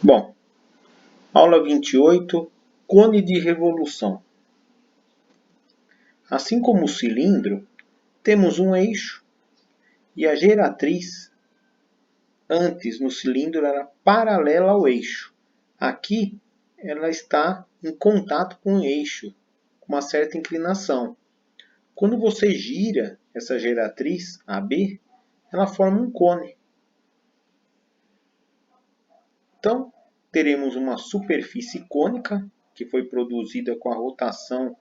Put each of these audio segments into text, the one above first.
Bom, aula 28, cone de revolução. Assim como o cilindro, temos um eixo e a geratriz, antes no cilindro, era paralela ao eixo. Aqui, ela está em contato com o eixo, com uma certa inclinação. Quando você gira essa geratriz AB, ela forma um cone. Então, teremos uma superfície cônica, que foi produzida com a rotação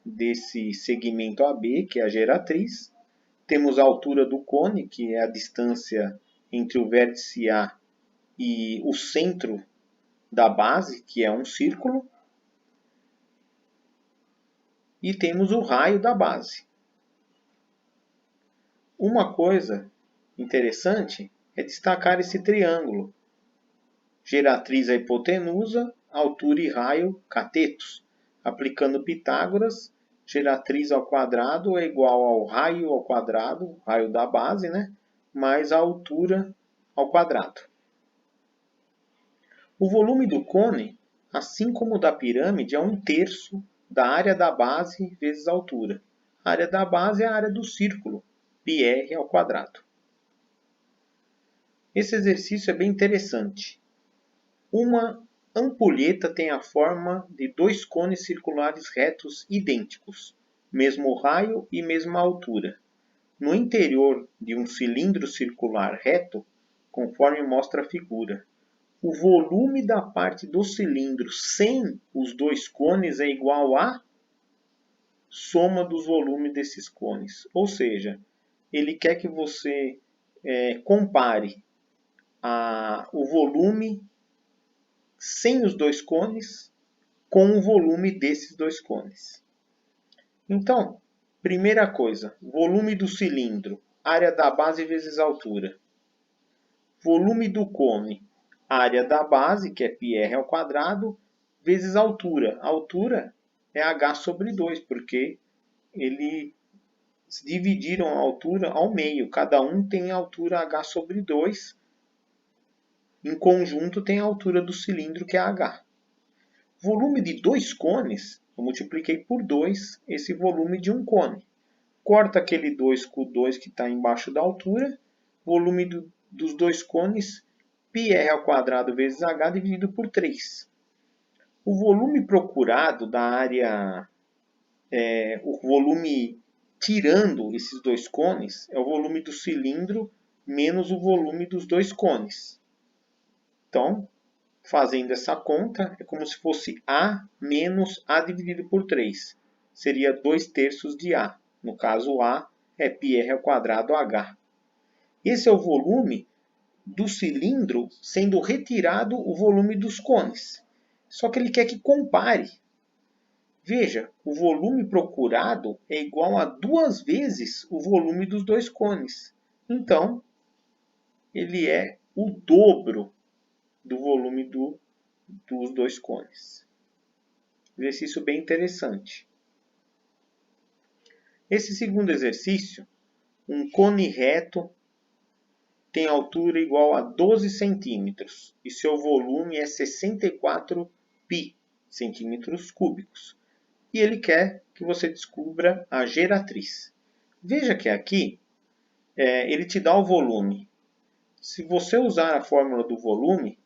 desse segmento AB, que é a geratriz. Temos a altura do cone, que é a distância entre o vértice A e o centro da base, que é um círculo. E temos o raio da base. Uma coisa interessante é destacar esse triângulo. Geratriz a hipotenusa, altura e raio catetos. Aplicando Pitágoras, geratriz ao quadrado é igual ao quadrado, raio da base, né? Mais a altura ao quadrado. O volume do cone, assim como o da pirâmide, é 1/3 da área da base vezes a altura. A área da base é a área do círculo, πr ao quadrado. Esse exercício é bem interessante. Uma ampulheta tem a forma de dois cones circulares retos idênticos, mesmo raio e mesma altura. No interior de um cilindro circular reto, conforme mostra a figura, o volume da parte do cilindro sem os dois cones é igual à soma dos volumes desses cones. Ou seja, ele quer que você compare o volume sem os dois cones com o volume desses dois cones. Então, primeira coisa, volume do cilindro, área da base vezes altura. Volume do cone, área da base, que é πr ao quadrado, vezes altura. A altura é h sobre 2, porque eles dividiram a altura ao meio. Cada um tem a altura h sobre 2. Em conjunto tem a altura do cilindro, que é h. Volume de dois cones, eu multipliquei por 2 esse volume de um cone. Corta aquele 2 com o 2 que está embaixo da altura. Volume dos dois cones, πr ao quadrado vezes h dividido por 3. O volume procurado da área, o volume tirando esses dois cones, é o volume do cilindro menos o volume dos dois cones. Então, fazendo essa conta, é como se fosse A menos A dividido por 3. Seria 2/3 de A. No caso, A é πr ao quadrado h. Esse é o volume do cilindro sendo retirado o volume dos cones. Só que ele quer que compare. Veja, o volume procurado é igual a 2 vezes o volume dos dois cones. Então, ele é o dobro do volume dos dois cones. Exercício bem interessante. Esse segundo exercício, um cone reto tem altura igual a 12 centímetros e seu volume é 64 π centímetros cúbicos. E ele quer que você descubra a geratriz. Veja que aqui ele te dá o volume. Se você usar a fórmula do volume,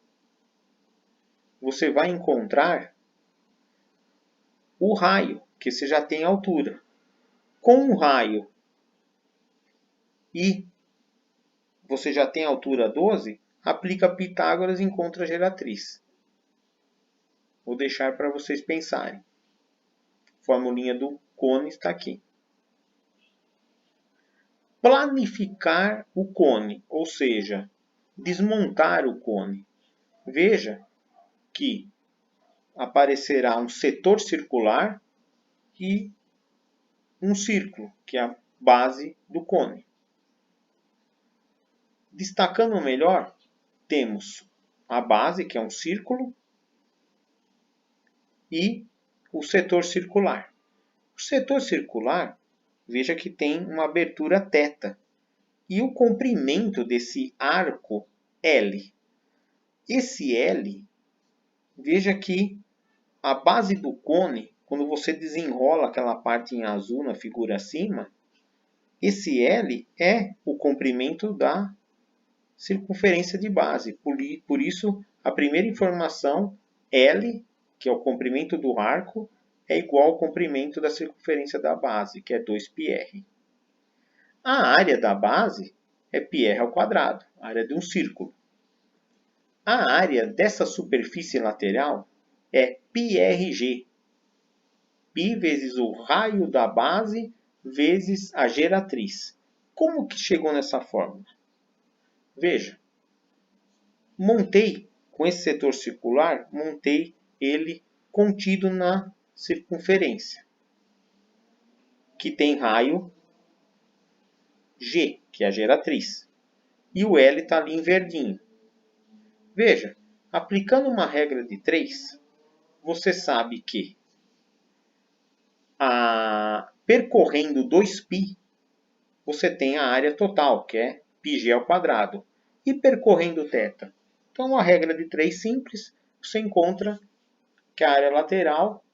você vai encontrar o raio, que você já tem altura. Com o raio e você já tem altura 12, aplica Pitágoras e encontra a geratriz. Vou deixar para vocês pensarem. A formulinha do cone está aqui. Planificar o cone, ou seja, desmontar o cone. Veja que aparecerá um setor circular e um círculo, que é a base do cone. Destacando melhor, temos a base, que é um círculo, e o setor circular. O setor circular, veja que tem uma abertura θ. E o comprimento desse arco L. Esse L Veja que a base do cone, quando você desenrola aquela parte em azul na figura acima, esse L é o comprimento da circunferência de base. Por isso, a primeira informação, L, que é o comprimento do arco, é igual ao comprimento da circunferência da base, que é 2πr. A área da base é πr ao quadrado, a área de um círculo. A área dessa superfície lateral é πrg. Π vezes o raio da base vezes a geratriz. Como que chegou nessa fórmula? Veja, montei com esse setor circular, montei ele contido na circunferência, que tem raio G, que é a geratriz. E o L está ali em verdinho. Veja, aplicando uma regra de 3, você sabe que percorrendo 2π, você tem a área total, que é πg ao quadrado. E percorrendo θ? Então, a regra de 3 simples, você encontra que a área lateral,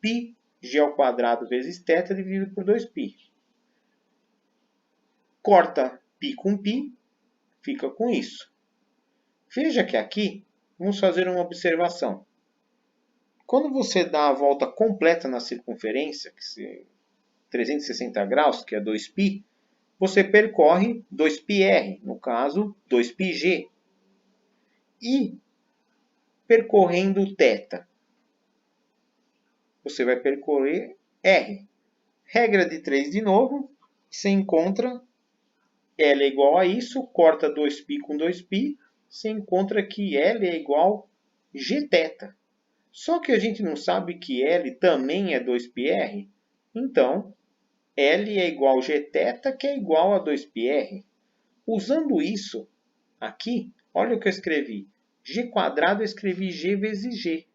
πg ao quadrado vezes θ dividido por 2π. Corta π com π, fica com isso. Veja que aqui, vamos fazer uma observação. Quando você dá a volta completa na circunferência, que é 360 graus, que é 2π, você percorre 2πr, no caso 2πg. E percorrendo θ, você vai percorrer r. Regra de 3 de novo, você encontra L é igual a isso, corta 2π com 2π, você encontra que L é igual gθ. Só que a gente não sabe que L também é 2πr, então L é igual a gθ, que é igual a 2πr. Usando isso aqui, olha o que eu escrevi. G quadrado eu escrevi G vezes G.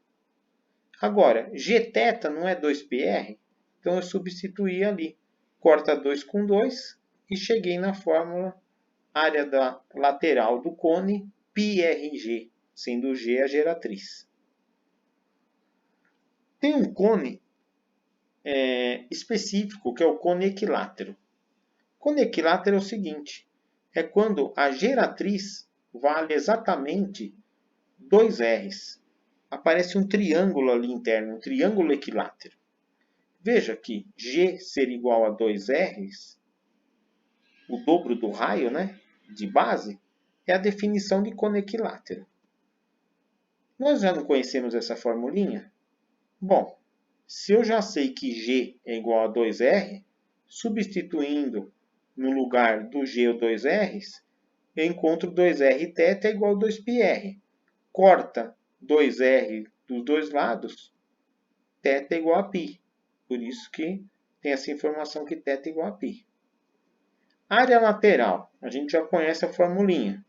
Agora, gθ não é 2πr? Então eu substituí ali. Corta 2 com 2 e cheguei na fórmula área da lateral do cone πrg, sendo G a geratriz. Tem um cone específico, que é o cone equilátero. Cone equilátero é o seguinte, é quando a geratriz vale exatamente 2 R's. Aparece um triângulo ali interno, um triângulo equilátero. Veja que G ser igual a 2 R's, o dobro do raio, né, de base, é a definição de cone equilátero. Nós já não conhecemos essa formulinha? Bom, se eu já sei que G é igual a 2R, substituindo no lugar do G o 2R's, eu encontro 2R θ é igual a 2πr. Corta 2R dos dois lados, θ é igual a π. Por isso que tem essa informação que θ é igual a π. Área lateral, a gente já conhece a formulinha.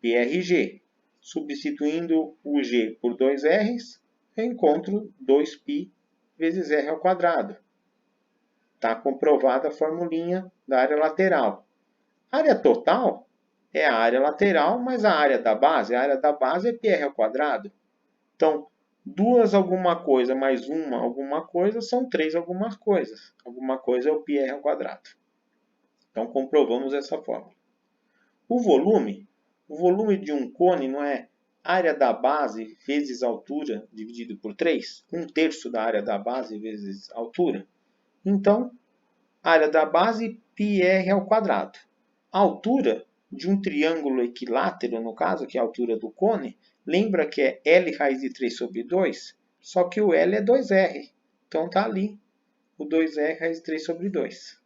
πrg. Substituindo o G por 2R's, eu encontro 2π vezes R ao quadrado. Está comprovada a formulinha da área lateral. Área total é a área lateral, mas a área da base é πr ao quadrado. Então, 2 alguma coisa mais 1 alguma coisa são 3 algumas coisas. Alguma coisa é o πr ao quadrado. Então, comprovamos essa fórmula. O volume de um cone não é área da base vezes altura dividido por 3? 1/3 da área da base vezes altura. Então, área da base, πr ao quadrado. A altura de um triângulo equilátero, no caso, que é a altura do cone, lembra que é L raiz de 3 sobre 2? Só que o L é 2R. Então, está ali o 2R raiz de 3 sobre 2.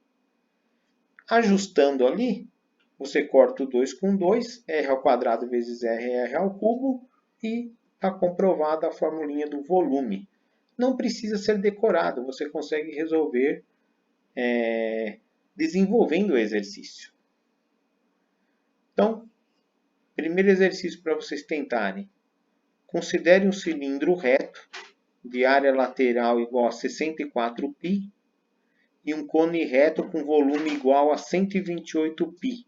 Ajustando ali, você corta o 2 com 2, R ao quadrado vezes R é R ao cubo, e está comprovada a formulinha do volume. Não precisa ser decorado, você consegue resolver desenvolvendo o exercício. Então, primeiro exercício para vocês tentarem. Considere um cilindro reto de área lateral igual a 64π e um cone reto com volume igual a 128π,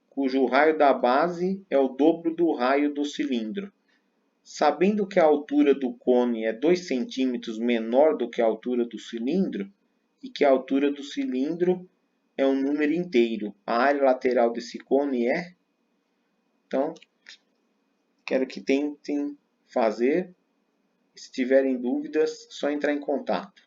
cujo raio da base é o dobro do raio do cilindro. Sabendo que a altura do cone é 2 centímetros menor do que a altura do cilindro e que a altura do cilindro é um número inteiro, a área lateral desse cone é... Então, quero que tentem fazer. Se tiverem dúvidas, só entrar em contato.